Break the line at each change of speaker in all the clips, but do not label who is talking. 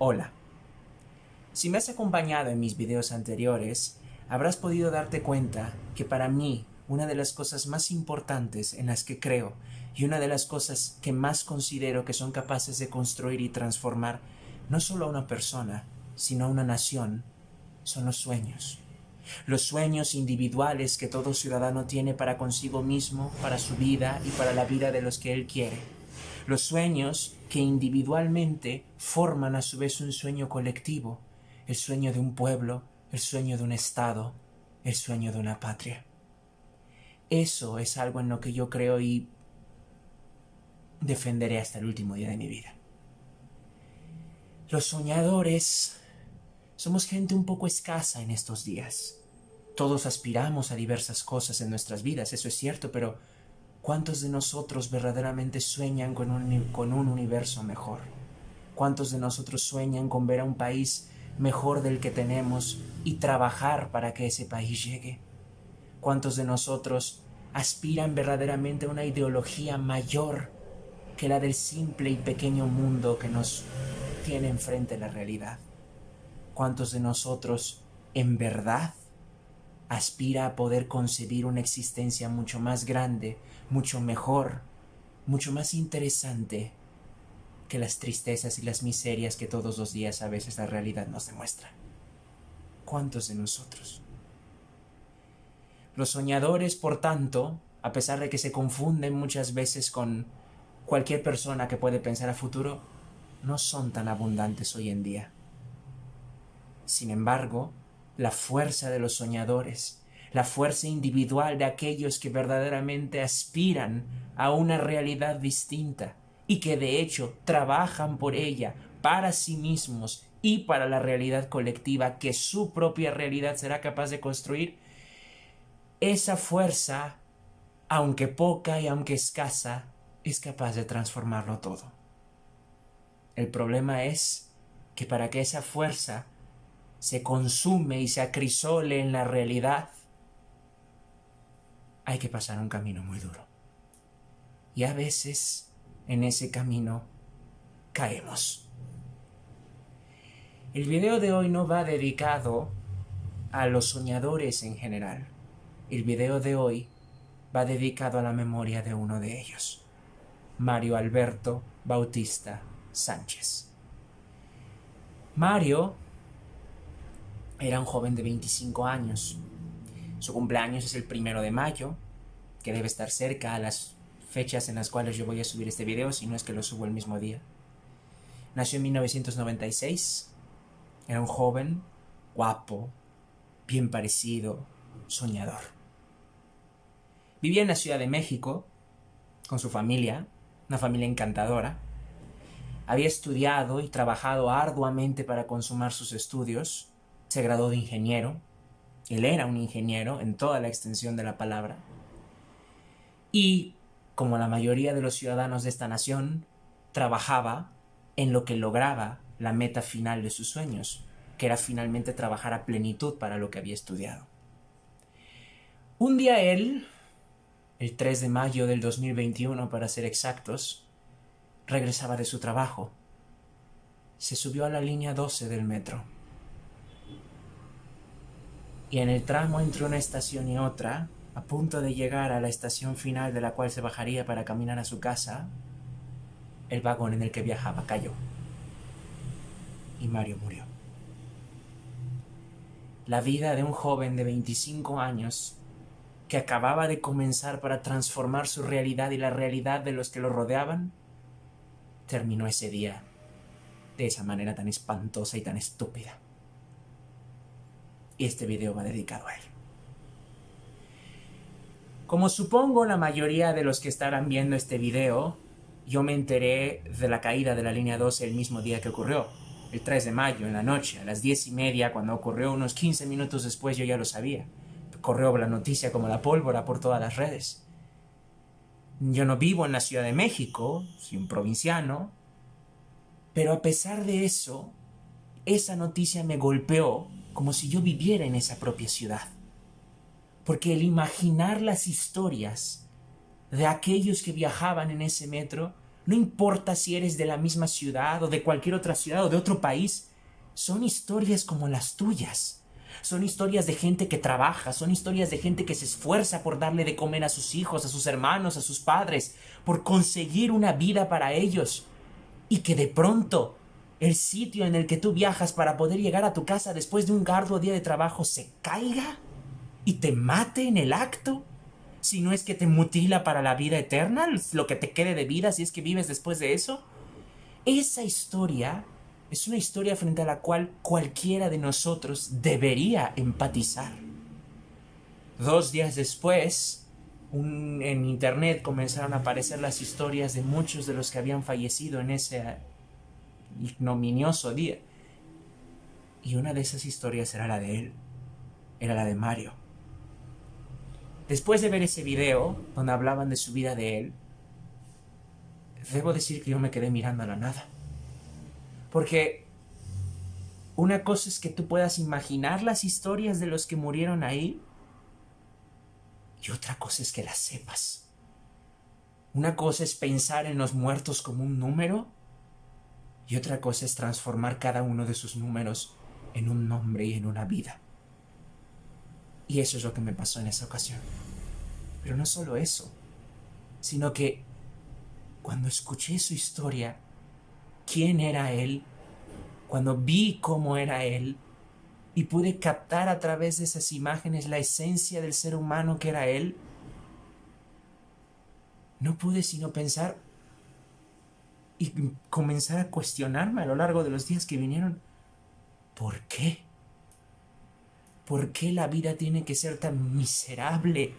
Hola. Si me has acompañado en mis videos anteriores, habrás podido darte cuenta que para mí una de las cosas más importantes en las que creo y una de las cosas que más considero que son capaces de construir y transformar no solo a una persona, sino a una nación, son los sueños. Los sueños individuales que todo ciudadano tiene para consigo mismo, para su vida y para la vida de los que él quiere. Los sueños que individualmente forman a su vez un sueño colectivo, el sueño de un pueblo, el sueño de un estado, el sueño de una patria. Eso es algo en lo que yo creo y defenderé hasta el último día de mi vida. Los soñadores somos gente un poco escasa en estos días. Todos aspiramos a diversas cosas en nuestras vidas, eso es cierto, pero ¿cuántos de nosotros verdaderamente sueñan con un universo mejor? ¿Cuántos de nosotros sueñan con ver a un país mejor del que tenemos y trabajar para que ese país llegue? ¿Cuántos de nosotros aspiran verdaderamente a una ideología mayor que la del simple y pequeño mundo que nos tiene enfrente la realidad? ¿Cuántos de nosotros en verdad aspira a poder concebir una existencia mucho más grande, mucho mejor, mucho más interesante que las tristezas y las miserias que todos los días a veces la realidad nos demuestra? ¿Cuántos de nosotros? Los soñadores, por tanto, a pesar de que se confunden muchas veces con cualquier persona que puede pensar a futuro, no son tan abundantes hoy en día. Sin embargo, la fuerza de los soñadores, la fuerza individual de aquellos que verdaderamente aspiran a una realidad distinta y que de hecho trabajan por ella para sí mismos y para la realidad colectiva que su propia realidad será capaz de construir, esa fuerza, aunque poca y aunque escasa, es capaz de transformarlo todo. El problema es que para que esa fuerza se consume y se acrisole en la realidad, hay que pasar un camino muy duro. Y a veces en ese camino caemos. El video de hoy no va dedicado a los soñadores en general. El video de hoy va dedicado a la memoria de uno de ellos, Mario Alberto Bautista Sánchez. Mario era un joven de 25 años. Su cumpleaños es el 1 de mayo, que debe estar cerca a las fechas en las cuales yo voy a subir este video, si no es que lo subo el mismo día. Nació en 1996. Era un joven, guapo, bien parecido, soñador. Vivía en la Ciudad de México con su familia, una familia encantadora. Había estudiado y trabajado arduamente para consumar sus estudios. Se graduó de ingeniero. Él era un ingeniero en toda la extensión de la palabra. Y, como la mayoría de los ciudadanos de esta nación, trabajaba en lo que lograba la meta final de sus sueños, que era finalmente trabajar a plenitud para lo que había estudiado. Un día él, el 3 de mayo del 2021 para ser exactos, regresaba de su trabajo. Se subió a la línea 12 del metro. Y en el tramo entre una estación y otra, a punto de llegar a la estación final de la cual se bajaría para caminar a su casa, el vagón en el que viajaba cayó. Y Mario murió. La vida de un joven de 25 años que acababa de comenzar para transformar su realidad y la realidad de los que lo rodeaban, terminó ese día de esa manera tan espantosa y tan estúpida. Y este video va dedicado a él. Como supongo la mayoría de los que estarán viendo este video, yo me enteré de la caída de la línea 12 el mismo día que ocurrió, el 3 de mayo, en la noche, a las 10:30, cuando ocurrió. Unos 15 minutos después yo ya lo sabía. Corrió la noticia como la pólvora por todas las redes. Yo no vivo en la Ciudad de México, soy un provinciano, pero a pesar de eso, esa noticia me golpeó como si yo viviera en esa propia ciudad. Porque el imaginar las historias de aquellos que viajaban en ese metro No importa si eres de la misma ciudad o de cualquier otra ciudad o de otro país, son historias como las tuyas. Son historias de gente que trabaja, son historias de gente que se esfuerza por darle de comer a sus hijos, a sus hermanos, a sus padres, por conseguir una vida para ellos. Y que de pronto el sitio en el que tú viajas para poder llegar a tu casa después de un arduo día de trabajo se caiga y te mate en el acto. Si no es que te mutila para la vida eterna, lo que te quede de vida si es que vives después de eso. Esa historia es una historia frente a la cual cualquiera de nosotros debería empatizar. 2 días después, en internet comenzaron a aparecer las historias de muchos de los que habían fallecido en ese ignominioso día. Y una de esas historias era la de él, era la de Mario. Después de ver ese video donde hablaban de su vida de él, debo decir que yo me quedé mirando a la nada. Porque una cosa es que tú puedas imaginar las historias de los que murieron ahí, y otra cosa es que las sepas. Una cosa es pensar en los muertos como un número, y otra cosa es transformar cada uno de sus números en un nombre y en una vida. Y eso es lo que me pasó en esa ocasión. Pero no solo eso, sino que cuando escuché su historia, quién era él, cuando vi cómo era él, y pude captar a través de esas imágenes la esencia del ser humano que era él, no pude sino pensar y comenzar a cuestionarme a lo largo de los días que vinieron. ¿Por qué? ¿Por qué la vida tiene que ser tan miserable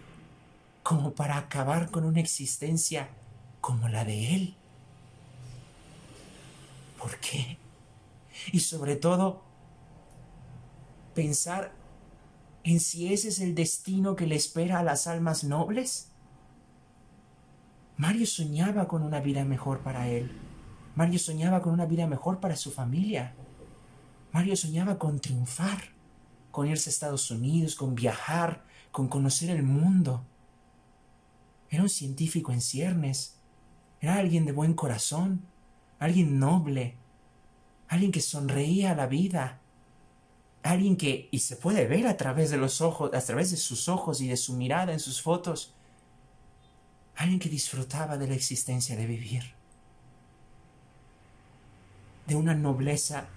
como para acabar con una existencia como la de él? ¿Por qué? Y sobre todo, pensar en si ese es el destino que le espera a las almas nobles. Mario soñaba con una vida mejor para él. Mario soñaba con una vida mejor para su familia. Mario soñaba con triunfar, con irse a Estados Unidos, con viajar, con conocer el mundo. Era un científico en ciernes. Era alguien de buen corazón, alguien noble, alguien que sonreía a la vida, alguien que, y se puede ver a través de los ojos, a través de sus ojos y de su mirada en sus fotos, alguien que disfrutaba de la existencia de vivir, de una nobleza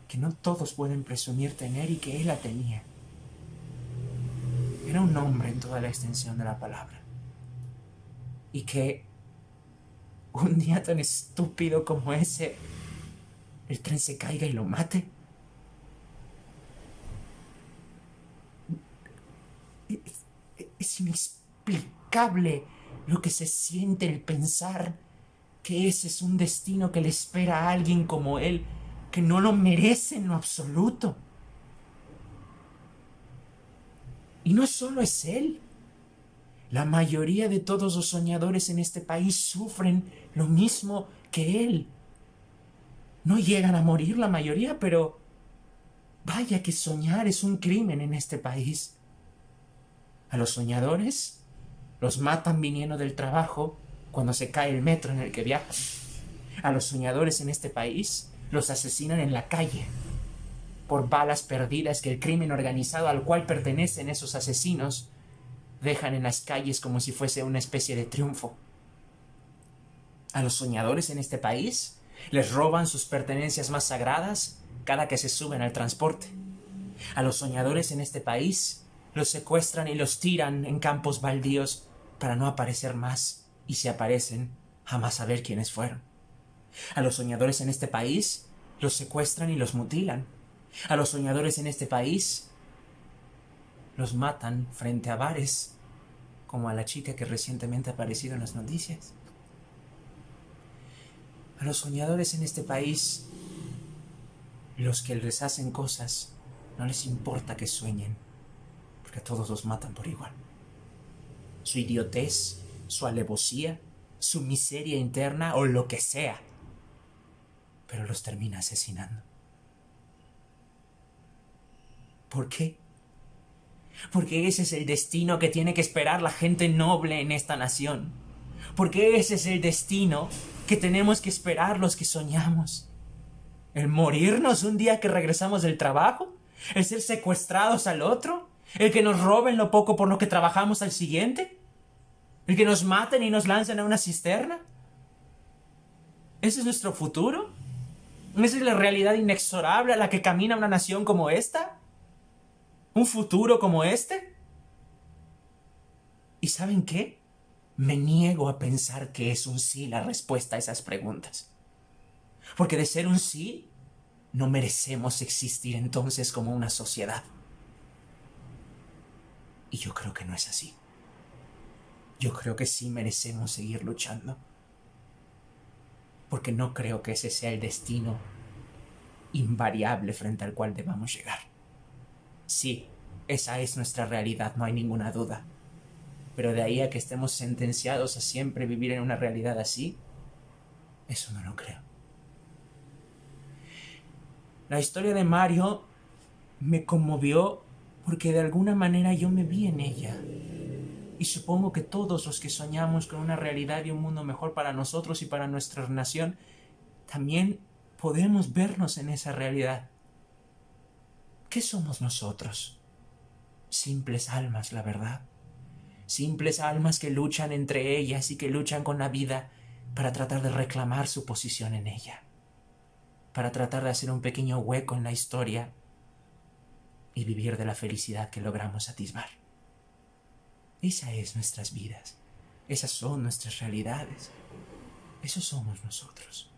que no todos pueden presumir tener y que él la tenía. Era un hombre en toda la extensión de la palabra. Y que un día tan estúpido como ese, el tren se caiga y lo mate. Es inexplicable lo que se siente el pensar que ese es un destino que le espera a alguien como él, que no lo merece en lo absoluto. Y no solo es él. La mayoría de todos los soñadores en este país sufren lo mismo que él. No llegan a morir la mayoría, pero vaya que soñar es un crimen en este país. A los soñadores los matan viniendo del trabajo cuando se cae el metro en el que viajan. A los soñadores en este país los asesinan en la calle por balas perdidas que el crimen organizado al cual pertenecen esos asesinos dejan en las calles como si fuese una especie de triunfo. A los soñadores en este país les roban sus pertenencias más sagradas cada que se suben al transporte. A los soñadores en este país los secuestran y los tiran en campos baldíos para no aparecer más, y si aparecen, jamás saber quiénes fueron. A los soñadores en este país los secuestran y los mutilan. A los soñadores en este país los matan frente a bares, como a la chica que recientemente ha aparecido en las noticias. A los soñadores en este país, los que les hacen cosas, no les importa que sueñen, porque a todos los matan por igual. Su idiotez, su alevosía, su miseria interna o lo que sea, pero los termina asesinando. ¿Por qué? Porque ese es el destino que tiene que esperar la gente noble en esta nación. Porque ese es el destino que tenemos que esperar los que soñamos? ¿El morirnos un día que regresamos del trabajo? ¿El ser secuestrados al otro? ¿El que nos roben lo poco por lo que trabajamos al siguiente? ¿El que nos maten y nos lancen a una cisterna? ¿Ese es nuestro futuro? ¿Esa es la realidad inexorable a la que camina una nación como esta? ¿Un futuro como este? ¿Y saben qué? Me niego a pensar que es un sí la respuesta a esas preguntas. Porque de ser un sí, no merecemos existir entonces como una sociedad. Y yo creo que no es así. Yo creo que sí merecemos seguir luchando. Porque no creo que ese sea el destino invariable frente al cual debamos llegar. Sí, esa es nuestra realidad, no hay ninguna duda. Pero de ahí a que estemos sentenciados a siempre vivir en una realidad así, eso no lo creo. La historia de Mario me conmovió porque de alguna manera yo me vi en ella. Y supongo que todos los que soñamos con una realidad y un mundo mejor para nosotros y para nuestra nación, también podemos vernos en esa realidad. ¿Qué somos nosotros? Simples almas, la verdad. Simples almas que luchan entre ellas y que luchan con la vida para tratar de reclamar su posición en ella. Para tratar de hacer un pequeño hueco en la historia y vivir de la felicidad que logramos atisbar. Esa es nuestras vidas. Esas son nuestras realidades. Esos somos nosotros.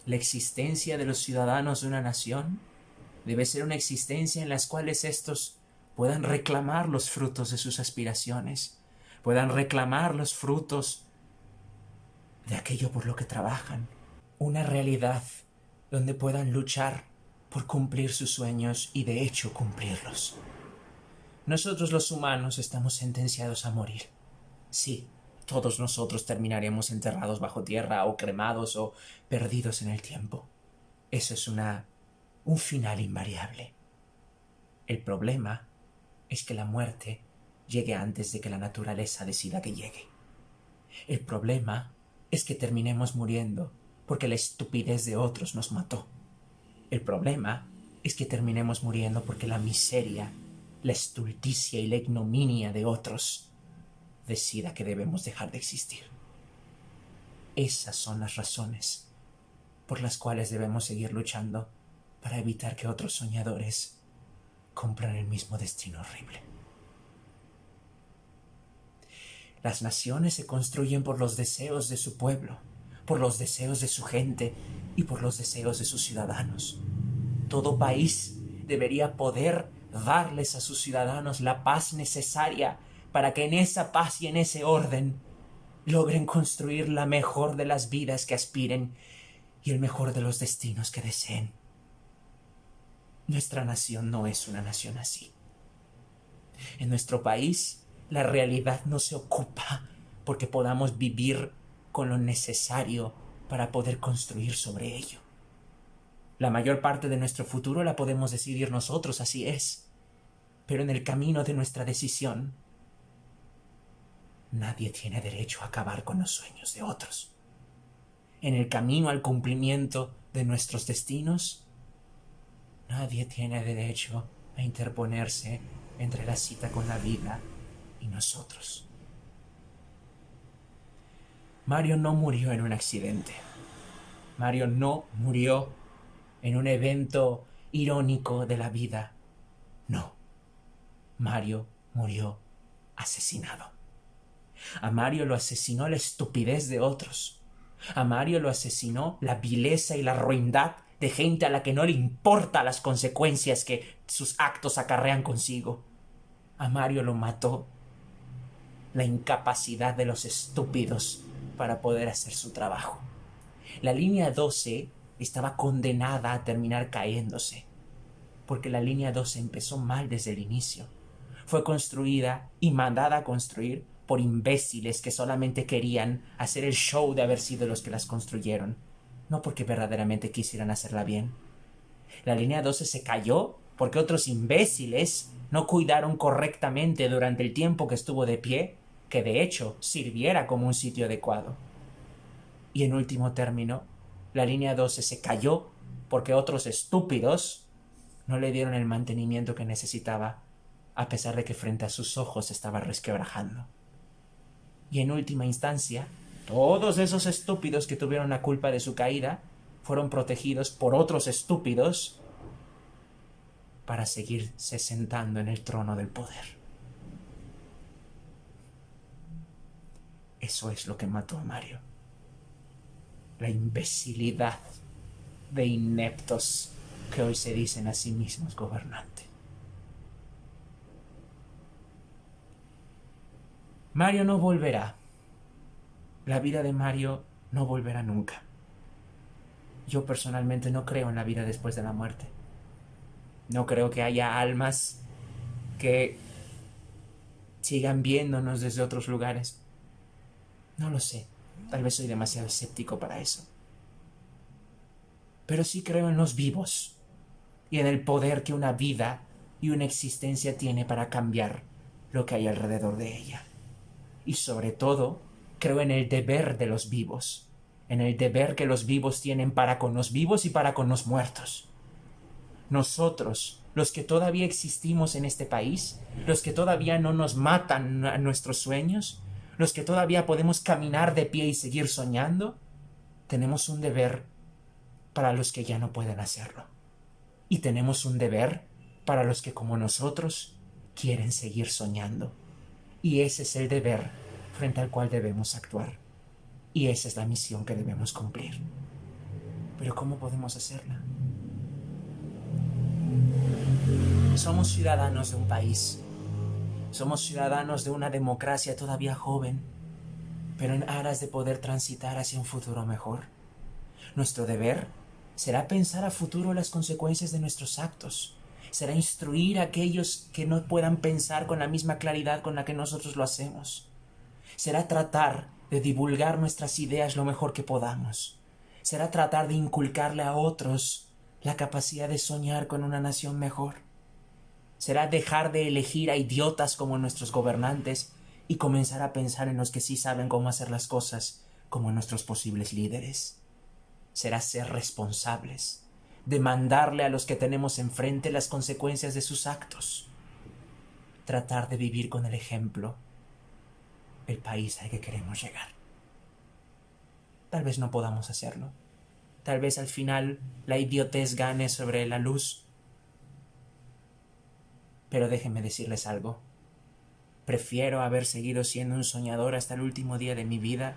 La existencia de los ciudadanos de una nación debe ser una existencia en las cuales estos puedan reclamar los frutos de sus aspiraciones, puedan reclamar los frutos de aquello por lo que trabajan. Una realidad donde puedan luchar por cumplir sus sueños y de hecho cumplirlos. Nosotros los humanos estamos sentenciados a morir. Sí, todos nosotros terminaremos enterrados bajo tierra o cremados o perdidos en el tiempo. Eso es un final invariable. El problema es que la muerte llegue antes de que la naturaleza decida que llegue. El problema es que terminemos muriendo porque la estupidez de otros nos mató. El problema es que terminemos muriendo porque la miseria, la estulticia y la ignominia de otros decida que debemos dejar de existir. Esas son las razones por las cuales debemos seguir luchando para evitar que otros soñadores cumplan el mismo destino horrible. Las naciones se construyen por los deseos de su pueblo, por los deseos de su gente y por los deseos de sus ciudadanos. Todo país debería poder darles a sus ciudadanos la paz necesaria para que en esa paz y en ese orden logren construir la mejor de las vidas que aspiren y el mejor de los destinos que deseen. Nuestra nación no es una nación así. En nuestro país, la realidad no se ocupa porque podamos vivir con lo necesario para poder construir sobre ello. La mayor parte de nuestro futuro la podemos decidir nosotros, así es. Pero en el camino de nuestra decisión, nadie tiene derecho a acabar con los sueños de otros. En el camino al cumplimiento de nuestros destinos, nadie tiene derecho a interponerse entre la cita con la vida y nosotros. Mario no murió en un accidente. Mario no murió en un evento irónico de la vida. No. Mario murió asesinado. A Mario lo asesinó la estupidez de otros. A Mario lo asesinó la vileza y la ruindad de gente a la que no le importa las consecuencias que sus actos acarrean consigo. A Mario lo mató la incapacidad de los estúpidos para poder hacer su trabajo. La línea 12 estaba condenada a terminar cayéndose, porque la línea 12 empezó mal desde el inicio. Fue construida y mandada a construir por imbéciles que solamente querían hacer el show de haber sido los que las construyeron, no porque verdaderamente quisieran hacerla bien. La línea 12 se cayó porque otros imbéciles no cuidaron correctamente durante el tiempo que estuvo de pie, que de hecho sirviera como un sitio adecuado. Y en último término, la línea 12 se cayó porque otros estúpidos no le dieron el mantenimiento que necesitaba, a pesar de que frente a sus ojos estaba resquebrajando. Y en última instancia, todos esos estúpidos que tuvieron la culpa de su caída fueron protegidos por otros estúpidos para seguirse sentando en el trono del poder. Eso es lo que mató a Mario. La imbecilidad de ineptos que hoy se dicen a sí mismos gobernantes. Mario no volverá. La vida de Mario no volverá nunca. Yo personalmente no creo en la vida después de la muerte. No creo que haya almas que sigan viéndonos desde otros lugares. No lo sé. Tal vez soy demasiado escéptico para eso. Pero sí creo en los vivos y en el poder que una vida y una existencia tiene para cambiar lo que hay alrededor de ella. Y sobre todo, creo en el deber de los vivos, en el deber que los vivos tienen para con los vivos y para con los muertos. Nosotros, los que todavía existimos en este país, los que todavía no nos matan a nuestros sueños, los que todavía podemos caminar de pie y seguir soñando, tenemos un deber para los que ya no pueden hacerlo. Y tenemos un deber para los que, como nosotros, quieren seguir soñando. Y ese es el deber frente al cual debemos actuar. Y esa es la misión que debemos cumplir. Pero ¿cómo podemos hacerla? Somos ciudadanos de un país. Somos ciudadanos de una democracia todavía joven, pero en aras de poder transitar hacia un futuro mejor. Nuestro deber será pensar a futuro las consecuencias de nuestros actos. Será instruir a aquellos que no puedan pensar con la misma claridad con la que nosotros lo hacemos. Será tratar de divulgar nuestras ideas lo mejor que podamos. Será tratar de inculcarle a otros la capacidad de soñar con una nación mejor. Será dejar de elegir a idiotas como nuestros gobernantes y comenzar a pensar en los que sí saben cómo hacer las cosas como nuestros posibles líderes. Será ser responsables, demandarle a los que tenemos enfrente las consecuencias de sus actos. Tratar de vivir con el ejemplo el país al que queremos llegar. Tal vez no podamos hacerlo. Tal vez al final la idiotez gane sobre la luz. Pero déjenme decirles algo. Prefiero haber seguido siendo un soñador hasta el último día de mi vida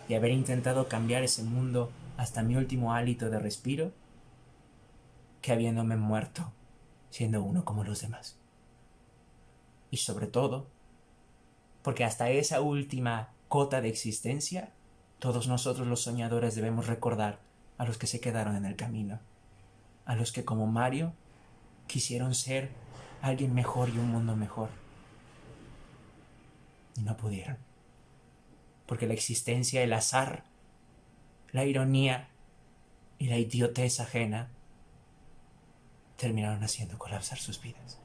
y haber intentado cambiar ese mundo hasta mi último hálito de respiro, que habiéndome muerto siendo uno como los demás. Y sobre todo, porque hasta esa última cota de existencia, todos nosotros los soñadores debemos recordar a los que se quedaron en el camino, a los que como Mario quisieron ser alguien mejor y un mundo mejor, y no pudieron, porque la existencia, el azar, la ironía y la idiotez ajena terminaron haciendo colapsar sus vidas.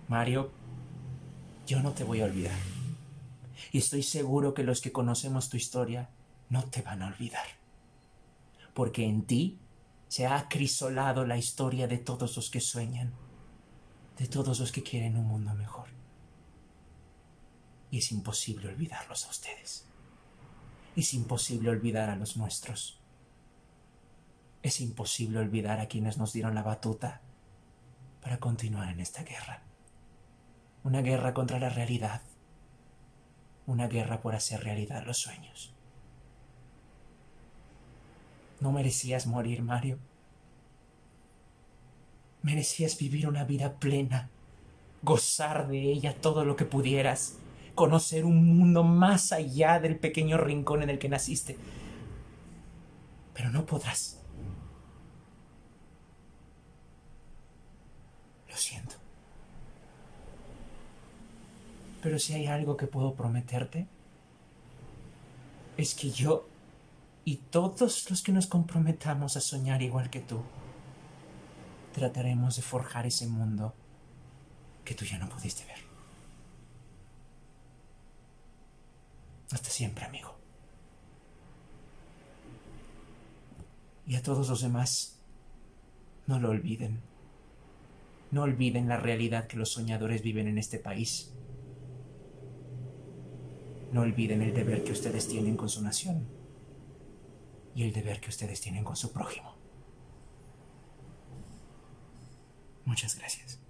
Mario, yo no te voy a olvidar. Y estoy seguro que los que conocemos tu historia no te van a olvidar. Porque en ti se ha acrisolado la historia de todos los que sueñan, de todos los que quieren un mundo mejor. Y es imposible olvidarlos a ustedes. Es imposible olvidar a los nuestros. Es imposible olvidar a quienes nos dieron la batuta para continuar en esta guerra. Una guerra contra la realidad. Una guerra por hacer realidad los sueños. No merecías morir, Mario. Merecías vivir una vida plena, gozar de ella todo lo que pudieras, conocer un mundo más allá del pequeño rincón en el que naciste. Pero no podrás. Lo siento. Pero si hay algo que puedo prometerte, es que yo y todos los que nos comprometamos a soñar igual que tú, trataremos de forjar ese mundo que tú ya no pudiste ver. Hasta siempre, amigo. Y a todos los demás, no lo olviden. No olviden la realidad que los soñadores viven en este país. No olviden el deber que ustedes tienen con su nación y el deber que ustedes tienen con su prójimo. Muchas gracias.